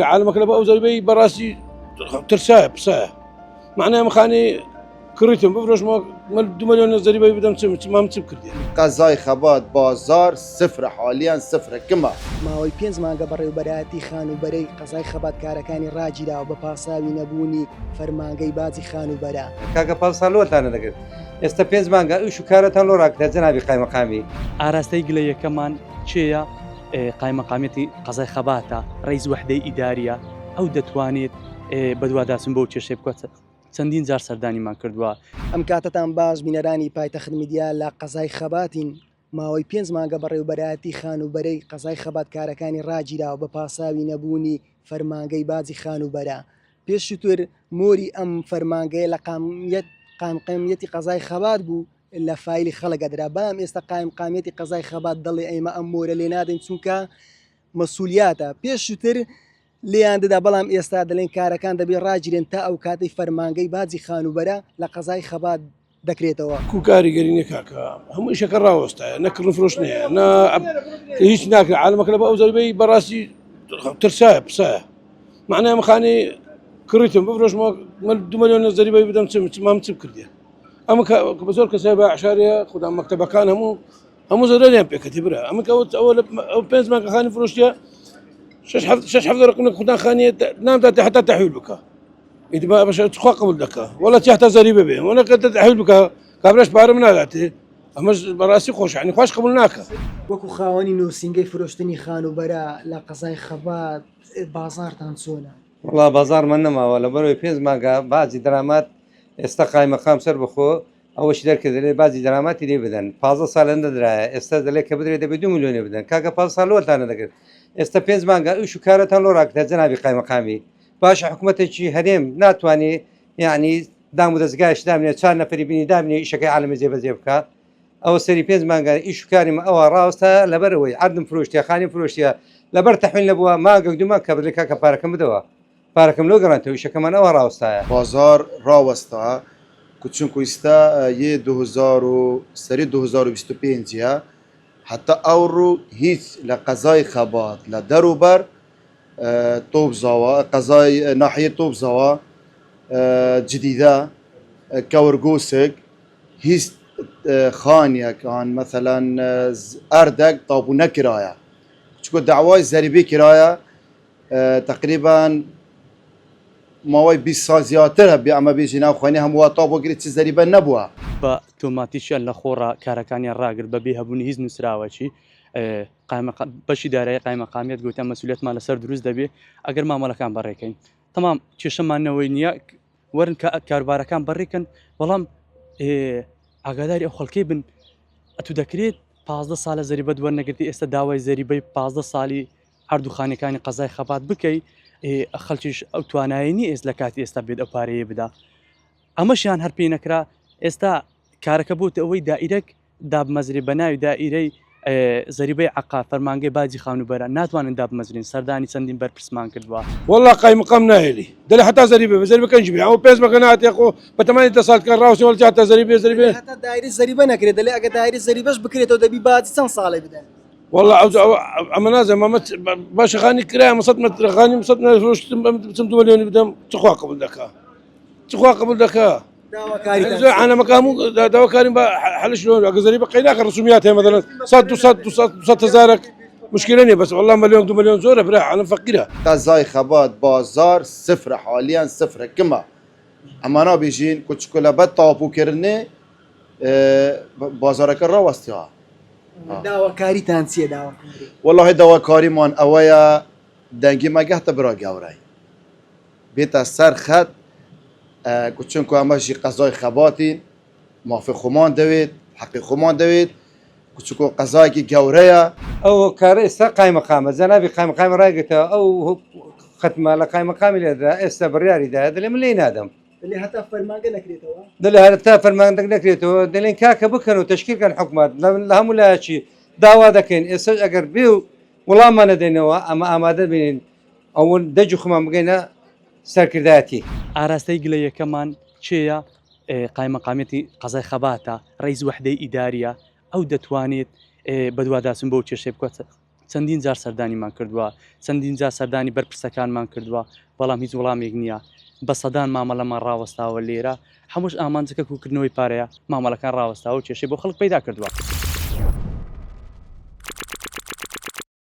عالمك لبا أوزر براسي ترساي بصايا معناها مخاني كريتم بفرش ما 2 مليون زريبة بدم ما متسكر دي قزای خبات بازار صفر حاليا صفر كما ماوەی 5 مانگە بەڕێوەبەرایەتی خانوبەرەی قەزای خەباتکارەکانی ڕاگیرا و بە پاساوی نەبوونی فەرمانگەی باجی خانوبەرە کاکە پاساڵۆتانە دەگرێت ئێستا 5 مانگە ئیش و کارەتان لۆ ڕاکدە جەنابی قایمەقامی ئاراستەی گلە یەکەمان چێە قایمەقامەتی قەزای خەباتە ڕیز وحدەی ئیداریە ئەو دەتوانێت بەدواداسم بۆ کێشێ بکات چەندین جار سەردانیمان کردووە. ئەم کاتتان باش بینەرانی پایتەخت میدیا لە قەزای خەباتین ماوەی 5 مانگە بەڕێوەبەرایەتی خانوبەرەی قەزای خەباتکارەکانی ڕاگیرا و بە پاساوی نەبوونی فەرمانگەی باجی خانوبەرە پێشتر مۆری ئەم فەرمانگەیە لە قایمقامیەتی قەزای خەبات بوو لە فایلی خەڵکەدرا بەڵام ئێستا قایمقامیەتی قەزای خەبات دەڵێ ئێمە ئەم مۆرە لێ نادەین چونکە مەسوولیاتە پێشتر لیان دەدا بەڵام ئێستا دەڵێن کارەکان دەبێت ڕاگیرێن تا ئەو کاتی فەرمانگەی باجی خانوبەرە لە قەزای خەبات دەکرێتەوە. كو كاريگەری نێکاکە هەموو شەکە ڕاوەستایە نەکردن فرۆشتنەیە هیچ ناکرێت عالمەکە لەبا ئەوزەربەی بەڕاستی ترسایە بسایە معناها مخاني كريتم بفرش ما 2 مليون زريبة بدم ما متسكر دي أما كبزور كسبة عشارية خدام مكتبة كان همو زريان بكتبرها أما أول 5 مانگە خاني فروشتها شش حفظ رقمك خدام خانية نام حتى تحويل بك إذا ما باش تخوا قبل دكا ولا تحت زريبة به ولا كنت تحويل بك كابرش بار من هذا أما براسي خوش يعني خوش قبلناك وەکو خاوەنی نووسنگەی فرۆشتنی خانوبەرە لە قەزای خەبات بازارتان چۆنە؟ وڵا بازارمان نەماوە لە بەرەوەی 5 مانگە باجی دەرامات ئێستا قایمەقام سەر بخۆ ئەوەشی دەرکردێ باجی دەراماتی لێ بدەن 15 ساڵ دەدرایە ئێستا دەڵێت کە بدرێت دەبێت 2 میلیۆنێ بدەن کاکە 5 ساڵۆتانە دەگرێت ئێستا 5 مانگە ئیش و کارەتان لۆ ڕاکدە جەنابی قایمەقامی باشە حکوومەتێکی هەرێم ناتوانێت یعنی دام و دەستگایش دامنێت 4 نەفەری بینی دامنێ ئیشەکەی عالەمی جێبەجێ بکات ئەوە سەری 5 مانگە ئیش و کاریمە ئەوە ڕاوەستە لەبەرەوەی عەردم فرۆشتیە خانی فرۆشتیە لەبەر تەحویل نەبووە مانگە دوومان کە بدرێت کاکە پارەکەم بدەوە پارەکەم لۆ گەڕانتەوە ئیشەکەمان ئەوە ڕاوەستایە بازار راوستا چونکو ئێستا یه 2000 سەری 2025 حتى ئەوڕۆ هیچ لە قەزای خەبات لە دەروبەر تۆبزاوە قەزای ناحیە تۆبزاوە جدیدە کەورگۆسک هیچ خانیەکان مثلا ئەردەک تابوو نەکرایە چونکە داوای زەریبەی کرایە تقریبا ماوەی 20 ساڵ زیاتر هەبێ ئەمە بێژی ناوخوێنی هەموو تا بۆ گرێت چ زەریبە نەبووە بە تۆماتیشیان لە خۆڕا کارەکانیان ڕاگرت بەبێ هەبوونی هیچ نووسراوەچی بەشی دارایی قایمەقامیەت گوتیان مەسئولیەتمان لەسەر دروست دەبێ ئەگەر مامەڵەکان بەڕێکەین تەمام کێشەمانەوەی نییە وەرن کاروبارەکان بەڕێکن بەڵام ئاگاداری ئەو خەڵکەی بن ئەتو دەکرێت 15 ساڵە زەریبەت وەرنەگرتی ئێستا داوای زەریبەی 15 ساڵی هەردووخانەکانی قەزای خەبات بکەی خەڵکیش ئەو توانایانی ئێست لە کاتی ئێستا بێت ئەو پارەیە بدا ئەمەشیان هەر پێی نەکرا ئێستا کارەکە بووتە ئەوەی دائیرەک دابمەزری بە ناوی دائیرەی زەریبەی عقا فەرمانگەی باجی خانوبەرە ناتوانن دابمەزرین سەردانی چەندین بەرپرسمان کردووە والله قایمەقام ناهێلی دەڵێ حتا زەریبە کەنجبی ئەو 5 مانگە ناتێخۆ بەتەمانی دەساتکە ڕاوسی وەڵ حتا زەریبە هەتا دایری زەریبە نەکرێت دەڵێ ئەگە دایری زەریبەش بکرێتەوە دەبی باجی چەند ساڵی بدەن والله ئەمە نازانم ئەمە باشە خانی کرایە 100 متر خانی 100 متر فرۆشتم 2 ملیۆنی بدەم چخوا قبول دەکا چخوا قبول دەکا عالمەکە هەموو داواکارین بە حەلش ئەگە زەریبە قەیناکە ڕسومیات هەیە مثلا 100 هزارك مشكلة نية بس والله 1 مليون 2 مليون زورة برا عالم فقيرة قەزای خەبات بازار صفر حاليا صفر كما ئەمانە بێژین کوچکۆلە بە تاپوکردنێ بازارەکە ڕاوەستیەوە داواکاریتان چییە داواکاری؟ والله داواکاریمان ئەوەیە دەنگی مەگەهتە برا گەورەی بێتە سەر خەت چونکو ئەمەشی قەزای خەباتین مافی خۆمان دەوێت حەقی خۆمان دەوێت کوچکۆ قەزایەکی گەورەیە ئەو کارە ئێستا قایمەقامە جەنابی قایمەقامی ڕاگرتەوە ئەو ختمە لە قایمەقامی لێدا ئێستا بڕیاریدایە دەڵێ من لێ نادەم دەڵێ هەتا فەرمانگە نەکرێتەوە دەڵێ هەتا فەرمانگە نەکرێتەوە دەڵێن کاکە بکەن و تەشکیلکەن حکوومەت لە هەموو لایەکی داوا دەکەین ئێستاش ئەگەر بێ و وەڵاممان نەدەینەوە ئەمە ئامادە بینین ئەوون دەجی خۆمان بگەینە سەرکردایەتی ئاراستەی گلە یەکەمان چێە قایمەقامەتی قەزای خەباتە ڕیز وحدەی ئیداریە ئەو دەتوانێت بەدواداسم بۆ کێشێ بکات چەندین جار سەردانیمان کردووە چەندین جار سەردانی بەرپرسەکانمان کردووە بەڵام هیچ وەڵامێک نییە بە سەدان مامەڵەمان ڕاوەستاوە لێرە هەمووش ئامانجەکە کوکردنەوەی پارەیە مامەڵەکان ڕاوەستاوە و کێشەی بۆ خەڵک پەیدا کردووە.